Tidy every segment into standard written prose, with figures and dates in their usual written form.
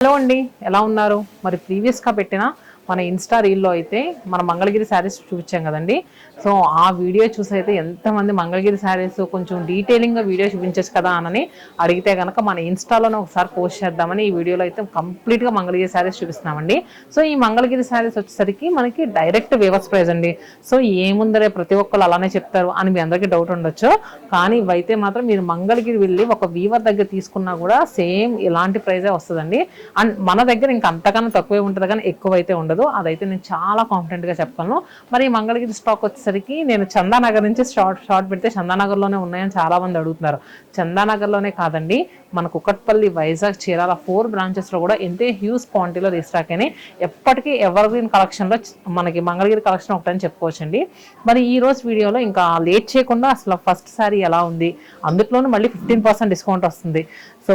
Hello అండి, ఎలా ఉన్నారు? మరి ప్రీవియస్గా పెట్టిన మన ఇన్స్టా రీల్లో అయితే మన మంగళగిరి శారీస్ చూపించాం కదండి. సో ఆ వీడియో చూసి అయితే ఎంతమంది మంగళగిరి శారీస్ కొంచెం డీటెయిలింగ్గా వీడియో చూపించచ్చు కదా అని అడిగితే కనుక మన ఇన్స్టాలోనే ఒకసారి పోస్ట్ చేద్దామని ఈ వీడియోలో అయితే కంప్లీట్గా మంగళగిరి శారీస్ చూపిస్తున్నామండి. సో ఈ మంగళగిరి శారీస్ వచ్చేసరికి మనకి డైరెక్ట్ వేవర్స్ ప్రైస్ అండి. సో ఏముందరే ప్రతి ఒక్కరు అలానే చెప్తారు అని మీ అందరికీ డౌట్ ఉండొచ్చు. కానీ ఇవైతే మాత్రం మీరు మంగళగిరి వెళ్ళి ఒక వీవర్ దగ్గర తీసుకున్నా కూడా సేమ్ ఇలాంటి ప్రైజే వస్తుందండి. అండ్ మన దగ్గర ఇంకా అంతకన్నా తక్కువే ఉంటుంది కానీ ఎక్కువ అయితే ఉండదు. అదైతే నేను చాలా కాన్ఫిడెంట్గా చెప్పగలను. మరి మంగళగిరి స్టాక్ వచ్చేసరికి నేను చందానగర్ నుంచి షార్ట్ పెడితే చందానగర్లోనే ఉన్నాయని చాలామంది అడుగుతున్నారు. చందానగర్లోనే కాదండి, మన కుకట్పల్లి, వైజాగ్, చీరాల 4 బ్రాంచెస్లో కూడా ఎంతే హ్యూజ్ క్వాంటిటీలో రీస్టాక్ అని ఎప్పటికీ ఎవర్గ్రీన్ కలెక్షన్లో మనకి మంగళగిరి కలెక్షన్ ఒకటని చెప్పుకోవచ్చండి. మరి ఈ రోజు వీడియోలో ఇంకా లేట్ చేయకుండా అసలు ఫస్ట్ శారీ ఎలా ఉంది, అందులోనూ మళ్ళీ 15% డిస్కౌంట్ వస్తుంది. సో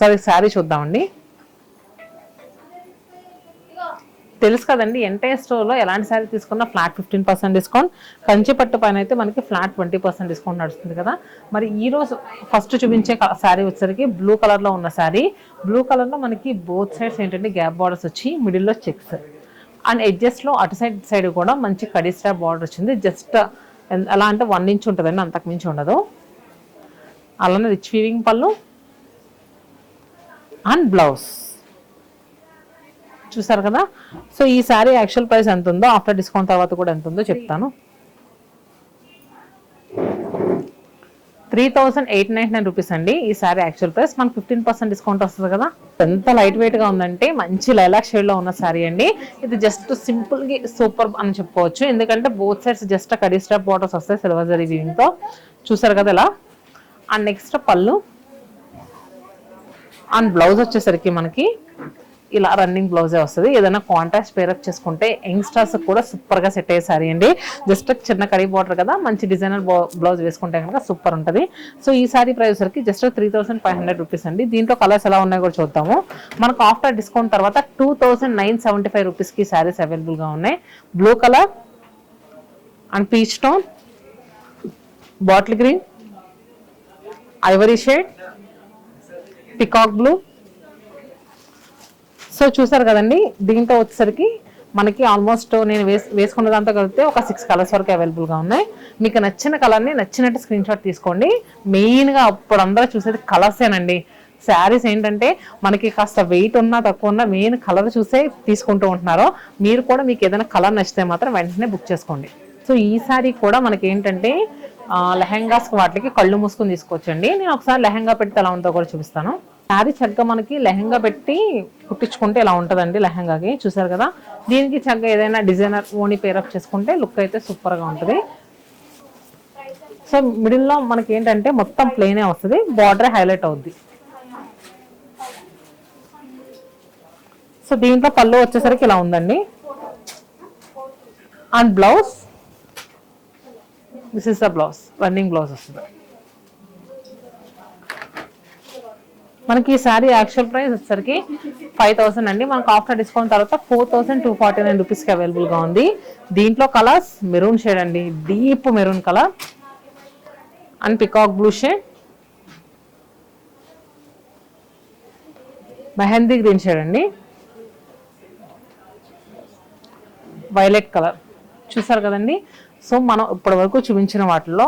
సరే శారీ చూద్దామండి. తెలుసు కదండి, ఎంటైర్ స్టోర్లో ఎలాంటి శారీ తీసుకున్నా ఫ్లాట్ 15% డిస్కౌంట్. కంచిపట్టు పైన అయితే మనకి ఫ్లాట్ 20% డిస్కౌంట్ నడుస్తుంది కదా. మరి ఈరోజు ఫస్ట్ చూపించే శారీ వచ్చేసరికి బ్లూ కలర్లో ఉన్న శారీ. బ్లూ కలర్లో మనకి బోత్ సైడ్స్ ఏంటంటే గ్యాప్ బార్డర్స్ వచ్చి మిడిల్లో చెక్స్ అండ్ ఎడ్జెస్లో అటు సైడ్ కూడా మంచి కడీ స్టాప్ బార్డర్ వచ్చింది. జస్ట్ ఎలా అంటే 1 ఇంచ్ ఉంటుందండి, అంతకు మించి ఉండదు. అలానే రిచ్ వీవింగ్ పళ్ళు అండ్ బ్లౌజ్ చూసారు కదా. సో ఈ శారీ యాక్చువల్ ప్రైస్ ఎంత ఉందో ఆఫ్టర్ డిస్కౌంట్ తర్వాత కూడా ఎంత ఉందో చెప్తాను. 3899 రూపీస్ అండి ఈ శారీ యాక్చువల్ ప్రైస్. మనకు 15% డిస్కౌంట్ వస్తుంది కదా. ఎంత లైట్ వెయిట్ గా ఉందంటే మంచి లైలాక్ షేడ్ లో ఉన్న శారీ అండి. ఇది జస్ట్ సింపుల్ గా సూపర్ అని చెప్పుకోవచ్చు. ఎందుకంటే both sides just khadi stop borders వస్తాయి సిల్వర్ జరీ వీవింగ్ తో. చూసారు కదా ఇలా. అండ్ నెక్స్ట్ పళ్ళు అండ్ బ్లౌజ్ వచ్చేసరికి మనకి ఇలా రన్నింగ్ బ్లౌజే వస్తుంది. ఏదైనా కాంట్రాస్ట్ పేరప్ చేసుకుంటే యంగ్స్టర్స్ కూడా సూపర్ గా సెట్ అయ్యే సారీ అండి. జస్ట్ చిన్న కడీ బార్డర్ కదా, మంచి డిజైనర్ బ్లౌజ్ వేసుకుంటే కనుక సూపర్ ఉంటుంది. సో ఈ సారీ ప్రైస్ సరికి జస్ట్ 3500 రూపీస్ అండి. దీంట్లో కలర్స్ ఎలా ఉన్నాయో కూడా చూద్దాము. మనకు ఆఫ్టర్ డిస్కౌంట్ తర్వాత 2975 రూపీస్ కి సారీస్ అవైలబుల్ గా ఉన్నాయి. Blue colour and peach tone, bottle green, Ivory shade, peacock blue. So చూసారు కదండి, దీంట్లో వచ్చేసరికి మనకి ఆల్మోస్ట్ నేను వేసుకున్న దాంతో కలిపితే ఒక 6 కలర్స్ వరకు అవైలబుల్గా ఉన్నాయి. మీకు నచ్చిన కలర్ని నచ్చినట్టు స్క్రీన్ షాట్ తీసుకోండి. మెయిన్గా అప్పుడు అందరూ చూసేది కలర్సేనండి. శారీస్ ఏంటంటే మనకి కాస్త వెయిట్ ఉన్నా తక్కువ ఉన్నా మెయిన్ కలర్ చూసే తీసుకుంటూ ఉంటున్నారు. మీరు కూడా మీకు ఏదైనా కలర్ నచ్చితే మాత్రం వెంటనే బుక్ చేసుకోండి. సో ఈ శారీ కూడా మనకి ఏంటంటే లెహెంగాస్ వాటికి కళ్ళు మూసుకొని తీసుకోవచ్చండి. నేను ఒకసారి లెహెంగా పెడితే ఎలా ఉందో కూడా చూపిస్తాను. శారీ చక్కగా మనకి లెహెంగా పెట్టి కుట్టించుకుంటే ఇలా ఉంటుందండి లెహెంగాకి. చూసారు కదా. దీనికి చక్కగా ఏదైనా డిజైనర్ ఓని పేరప్ చేసుకుంటే లుక్ అయితే సూపర్గా ఉంటుంది. సో మిడిల్లో మనకి ఏంటంటే మొత్తం ప్లెయినే వస్తుంది, బార్డర్ హైలైట్ అవుద్ది. సో దీంట్లో పళ్ళు వచ్చేసరికి ఇలా ఉందండి. And blouse, this is the blouse, running blouse వస్తుంది. మనకి ఈ శారీ యాక్చువల్ ప్రైస్ వచ్చేసరికి 5000 అండి. మనకు ఆఫ్టర్ డిస్కౌంట్ తర్వాత 4249 రూపీస్కి అవైలబుల్గా ఉంది. దీంట్లో కలర్స్ మెరూన్ షేడ్ అండి, deep maroon colour and peacock blue shade, mehndi green shade అండి, వైలెట్ కలర్. చూసారు కదండి. సో మనం ఇప్పటి వరకు చూపించిన వాటిలో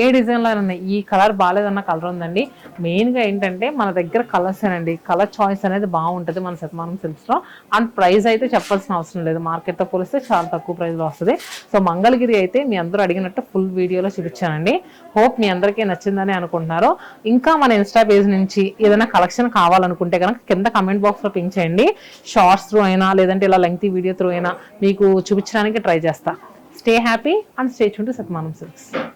ఏ డిజైన్లో ఉన్నాయి, ఈ కలర్ బాగాలేదన్న కలర్ ఉందండి. మెయిన్గా ఏంటంటే మన దగ్గర కలర్స్ ఏనండి, కలర్ చాయిస్ అనేది బాగుంటుంది మన శతమానం సిల్క్స్లో. అండ్ ప్రైస్ అయితే చెప్పాల్సిన అవసరం లేదు, మార్కెట్తో పోలిస్తే చాలా తక్కువ ప్రైస్లో వస్తుంది. సో మంగళగిరి అయితే మీ అందరూ అడిగినట్టు ఫుల్ వీడియోలో చూపించానండి. హోప్ మీ అందరికీ నచ్చిందని అనుకుంటున్నారు. ఇంకా మన ఇన్స్టా పేజ్ నుంచి ఏదైనా కలెక్షన్ కావాలనుకుంటే కనుక కింద కమెంట్ బాక్స్లో పింక్ చేయండి. షార్ట్స్ త్రూ అయినా లేదంటే ఇలా లెంగ్తీ వీడియో త్రూ అయినా మీకు చూపించడానికి ట్రై చేస్తా. Stay happy and stay tuned to Satyamanam Silks.